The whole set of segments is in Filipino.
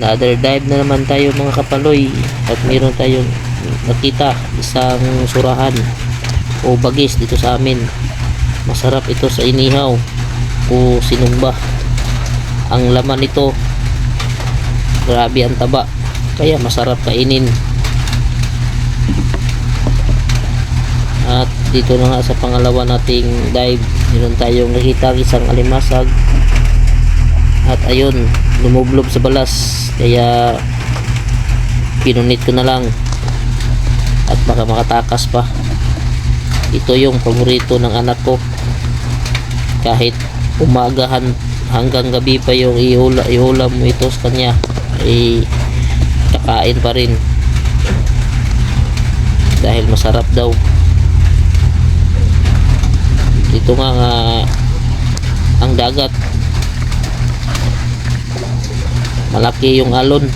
Another dive na naman tayo mga kapaloy, at meron tayong nakita isang surahan o bagis dito sa amin. Masarap ito sa inihaw o sinugba. Ang laman nito, grabe ang taba, kaya masarap kainin. At dito na nga sa pangalawa nating dive, meron tayong nakita isang alimasag. At ayun, lumublob sa balas, kaya pinunit ko na lang at baka makatakas pa. Ito yung paborito ng anak ko, kahit umagahan hanggang gabi pa yung iulam mo ito sa kanya, ay kakain pa rin dahil masarap daw. Ito nga ang dagat, malaki yung alon.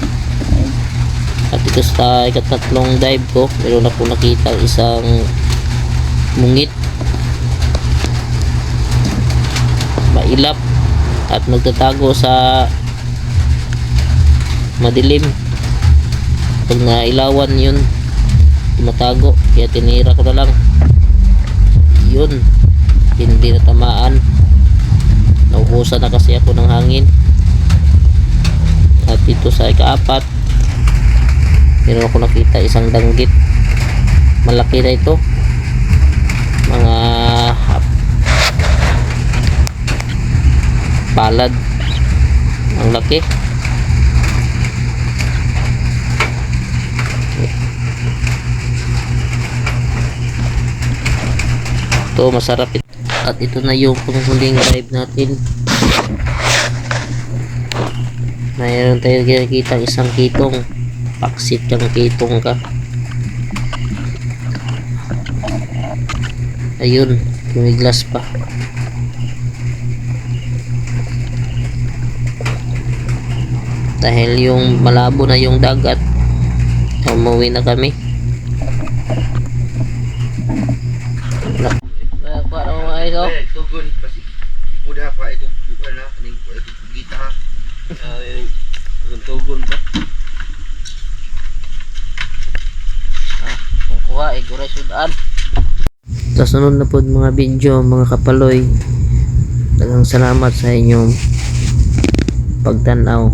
At ito sa ikatatlong dive ko, meron ako nakita isang mungit, mailap at nagtatago sa madilim. Pag nailawan yun, tumatago, kaya tinira ko na lang. Yun, hindi natamaan, naubusan na kasi ako ng hangin. At dito sa ikaapat, meron ako nakita isang danggit, malaki na ito, mga palad ang laki. Ito masarap ito. At ito na yung panghuling dive natin. Mayroon tayo nakikita isang kitong, paksit kang kitong ka. Ayun, kumiglas pa. Dahil yung malabo na yung dagat, umuwi na kami. Para mo ay so. Tugon kasi ipuda pa ito na kaning ko ito gita ha. Tugon ba? Kung kuha ay guray sudan. Sa sunod na po mga video mga kapaloy, daghang salamat sa inyong pagtanaw.